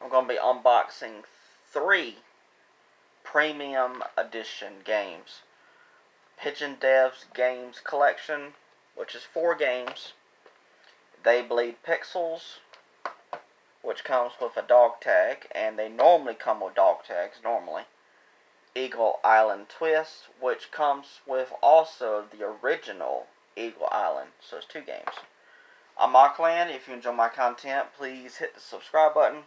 I'm going to be unboxing 3 Premium Edition games. Pigeon Dev's Games Collection, which is 4 games. They Bleed Pixels, which comes with a dog tag, and they normally come with dog tags, normally. Eagle Island Twist, which comes with also the original Eagle Island, so it's 2 games. I'm Auckland. If you enjoy my content, please hit the subscribe button,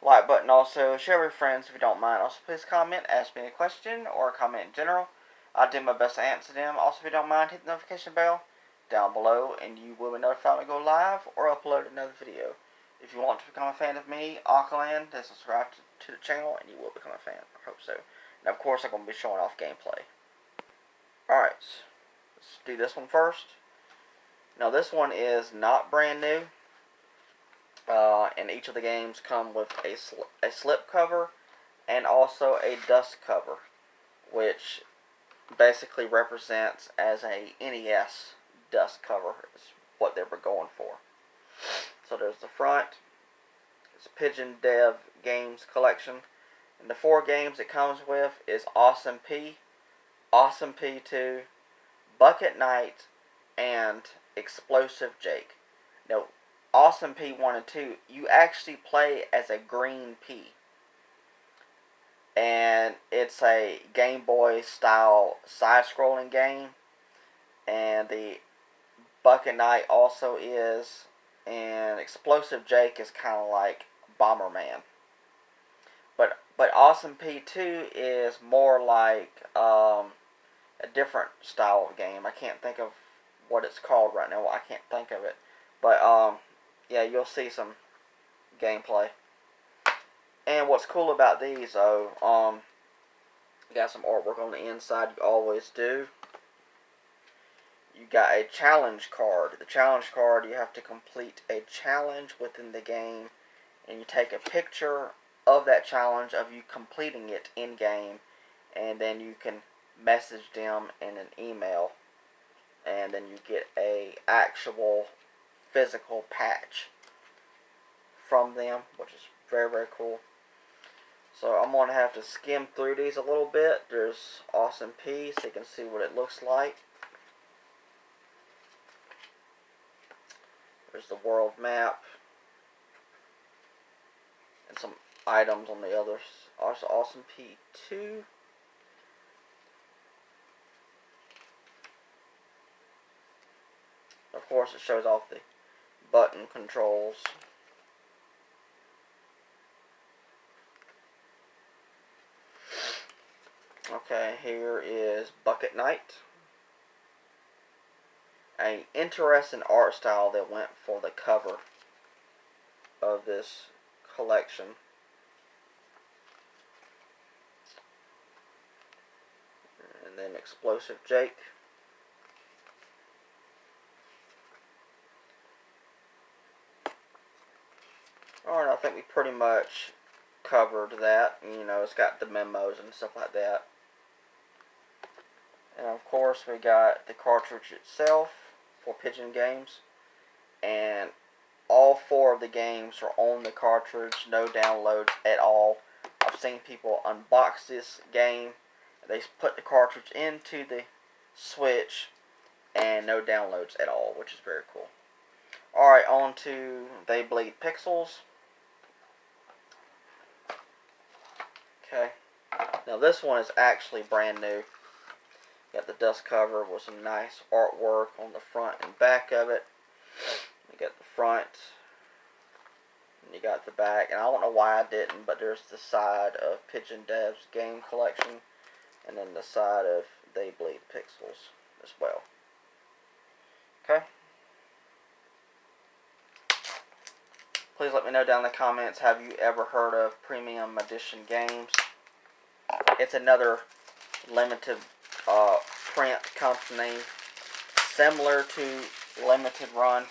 like button, also share with friends if you don't mind. Also, please comment, ask me a question, or comment in general. I'll do my best to answer them. Also, if you don't mind, hit the notification bell down below, and you will be notified when I go live or upload another video. If you want to become a fan of me, Auckland, then subscribe to the channel, and you will become a fan. I hope so. And of course, I'm going to be showing off gameplay. Alright, let's do this one first. Now, this one is not brand new. And each of the games come with a slip cover and also a dust cover, which basically represents as a NES dust cover is what they were going for. So there's the front. It's Pigeon Dev Games Collection. And the 4 games it comes with is Awesome P, Awesome P2, Bucket Night, and Explosive Jake. Now, Awesome P1 and 2, you actually play as a green pea. And it's a Game Boy style side-scrolling game. And the Bucket Night also is. And Explosive Jake is kind of like Bomberman. But Awesome P2 is more like a different style of game. I can't think of what it's called right now. I can't think of it. But yeah, you'll see some gameplay. And what's cool about these, though, you got some artwork on the inside. You always do. You got a challenge card. The challenge card, you have to complete a challenge within the game, and you take a picture of that challenge of you completing it in game, and then you can message them in an email, and then you get a actual physical patch from them, which is very, very cool. So I'm going to have to skim through these a little bit. There's Awesome P, so you can see what it looks like. There's the world map. And some items on the others. Also Awesome P2. Of course, it shows off the button controls. Okay, here is Bucket Night. An interesting art style that went for the cover of this collection. And then Explosive Jake. Alright, I think we pretty much covered that. You know, it's got the memos and stuff like that. And of course, we got the cartridge itself for Pigeon games. And all 4 of the games are on the cartridge, no downloads at all. I've seen people unbox this game. They put the cartridge into the Switch and no downloads at all, which is very cool. Alright, on to They Bleed Pixels. Okay. Now this one is actually brand new. Got the dust cover with some nice artwork on the front and back of it. You got the front, and you got the back, and I don't know why I didn't, but there's the side of Pigeon Dev's Game Collection, and then the side of They Bleed Pixels as well. Okay. Please let me know down in the comments, have you ever heard of Premium Edition games? It's another limited print company similar to Limited Run.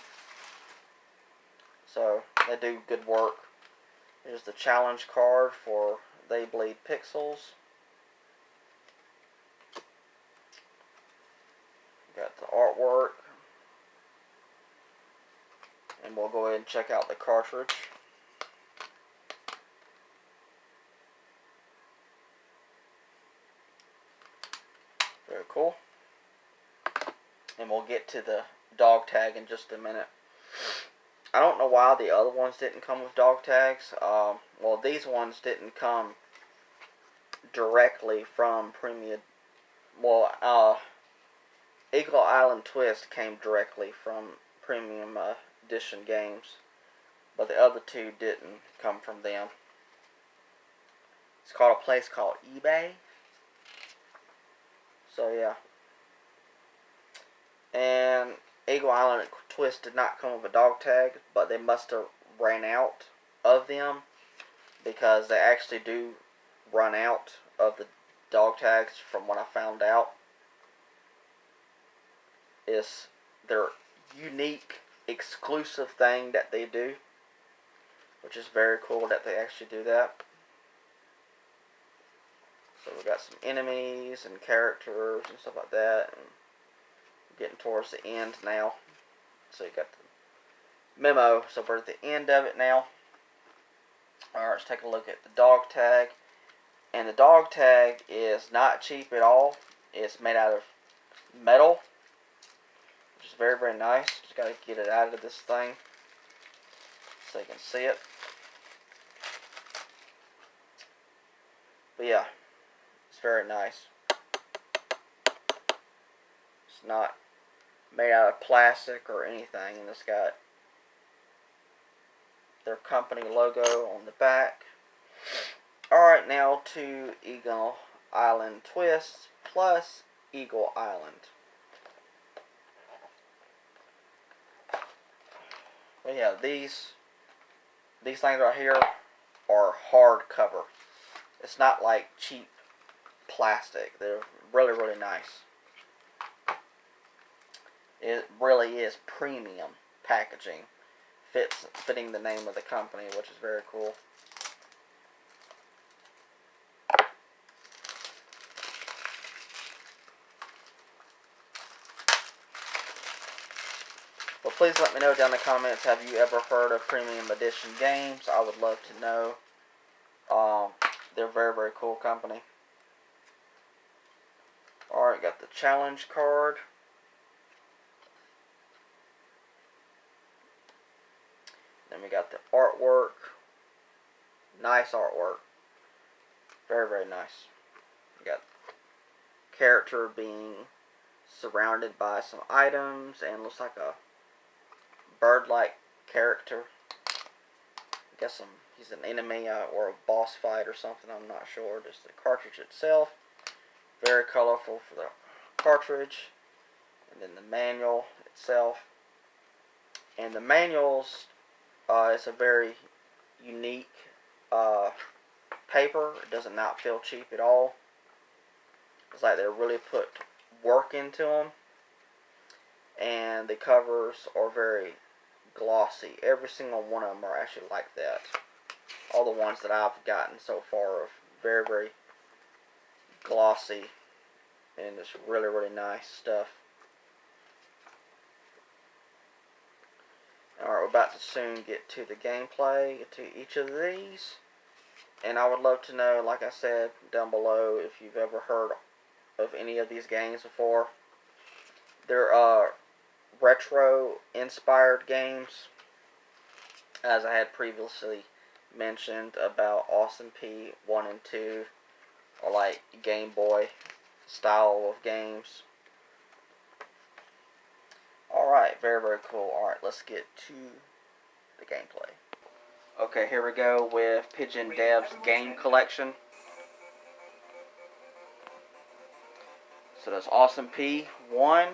So they do good work. Here's the challenge card for They Bleed Pixels. Got the artwork. And we'll go ahead and check out the cartridge. cool. And we'll get to the dog tag in just a minute. I don't know why the other ones didn't come with dog tags. Well, these ones didn't come directly from Premium. Well, Eagle Island Twist came directly from Premium Edition games, but the other two didn't come from them. It's called a place called eBay. So yeah. And Eagle Island Twist did not come with a dog tag, but they must have ran out of them, because they actually do run out of the dog tags from what I found out. Is their unique, exclusive thing that they do, which is very cool that they actually do that. So we got some enemies and characters and stuff like that, and we're getting towards the end now. So you got the memo. So we're at the end of it now. Alright, let's take a look at the dog tag. And the dog tag is not cheap at all. It's made out of metal, which is very, very nice. Just got to get it out of this thing so you can see it. But yeah, it's very nice. It's not made out of plastic or anything, and it's got their company logo on the back. Alright, now to Eagle Island Twist plus Eagle Island. But yeah, these things right here are hardcover. It's not like cheap plastic. They're really, really nice. It really is premium packaging, fitting the name of the company, which is very cool. But please let me know down in the comments, have you ever heard of Premium Edition games? I would love to know. They're a very, very cool company. Alright, got the challenge card. Then we got the artwork. Nice artwork. Very, very nice. We got character being surrounded by some items, and looks like a bird-like character. I guess he's an enemy or a boss fight or something, I'm not sure. Just the cartridge itself. Very colorful for the cartridge. And then the manual itself. And the manuals, it's a very unique paper. It does not feel cheap at all. It's like they really put work into them. And the covers are very glossy. Every single one of them are actually like that. All the ones that I've gotten so far are very, very glossy, and it's really, really nice stuff. Alright, we're about to soon get to the gameplay, to each of these. And I would love to know, like I said, down below, if you've ever heard of any of these games before. They're retro-inspired games, as I had previously mentioned about Awesome P 1 and 2, or like Game Boy style of games. Alright, very, very cool. Alright, let's get to the gameplay. Okay, here we go with Pigeon Dev's game collection. So that's Awesome P 1,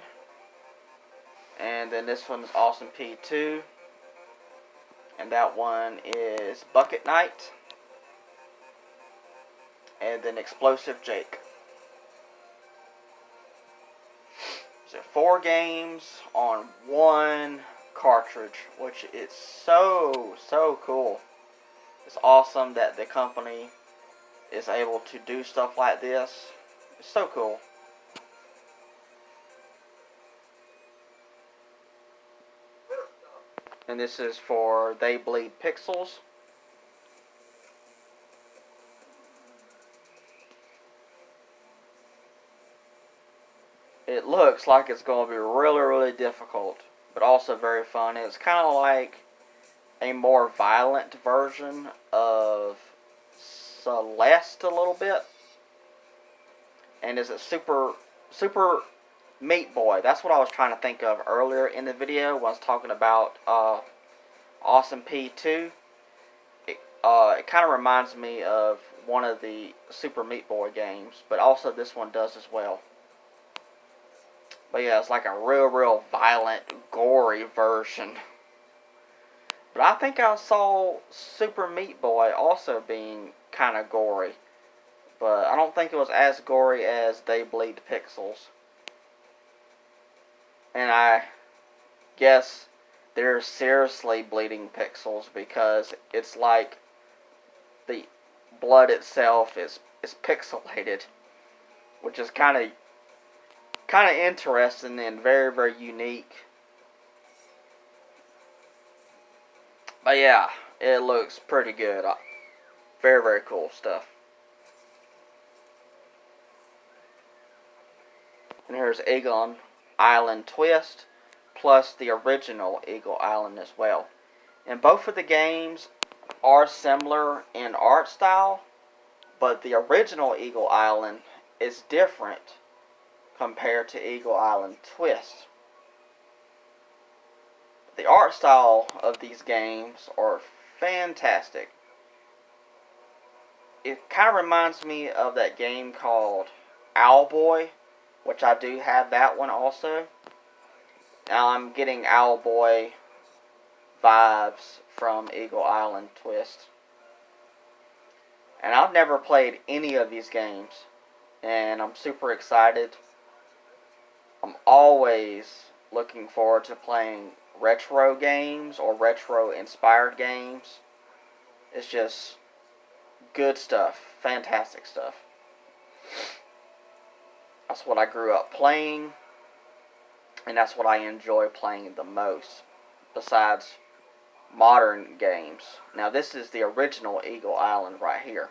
and then this one is Awesome P 2, and that one is Bucket Night, and then Explosive Jake. So 4 games on 1 cartridge, which is so, so cool. It's awesome that the company is able to do stuff like this. It's so cool. And this is for They Bleed Pixels. it looks like it's going to be really, really difficult, but also very fun. It's kind of like a more violent version of Celeste a little bit. And is it Super Meat Boy? That's what I was trying to think of earlier in the video when I was talking about Awesome P2. It kind of reminds me of one of the Super Meat Boy games, but also this one does as well. But yeah, it's like a real violent, gory version. But I think I saw Super Meat Boy also being kind of gory. But I don't think it was as gory as They Bleed Pixels. And I guess they're seriously bleeding pixels because it's like the blood itself is pixelated, which is kind of interesting and very unique. But yeah, it looks pretty good. Very cool stuff. And here's Eagle Island Twist, plus the original Eagle Island as well. And both of the games are similar in art style, but the original Eagle Island is different compared to Eagle Island Twist. The art style of these games are fantastic. It kind of reminds me of that game called Owlboy, which I do have that one also. Now I'm getting Owlboy vibes from Eagle Island Twist. And I've never played any of these games, and I'm super excited. I'm always looking forward to playing retro games or retro inspired games. It's just good stuff, fantastic stuff. That's what I grew up playing, and that's what I enjoy playing the most, besides modern games. Now this is the original Eagle Island right here.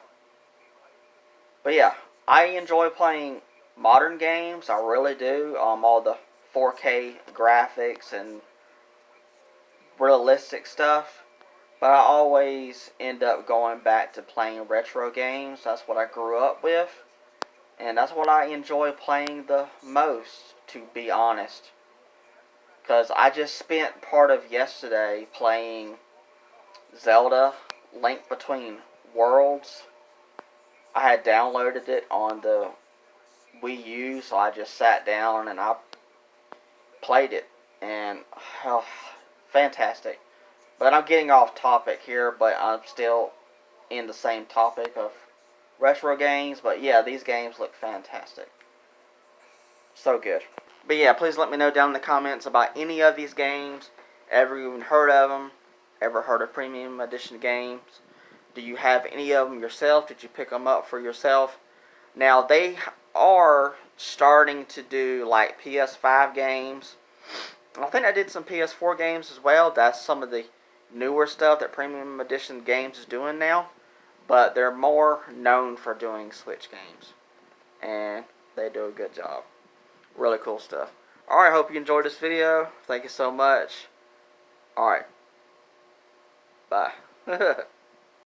But yeah, I enjoy playing modern games, I really do. All the 4K graphics and realistic stuff. But I always end up going back to playing retro games. That's what I grew up with. And that's what I enjoy playing the most, to be honest. Because I just spent part of yesterday playing Zelda Link Between Worlds. I had downloaded it on the Wii U, so I just sat down and I played it. And fantastic. But I'm getting off topic here, but I'm still in the same topic of retro games. But yeah, these games look fantastic. So good. But yeah, please let me know down in the comments about any of these games. Ever even heard of them? Ever heard of Premium Edition games? Do you have any of them yourself? Did you pick them up for yourself? Now, they are starting to do like PS5 games. I think I did some PS4 games as well. That's some of the newer stuff that Premium Edition games is doing now. But they're more known for doing Switch games. And they do a good job. Really cool stuff. Alright, hope you enjoyed this video. Thank you so much. Alright. Bye.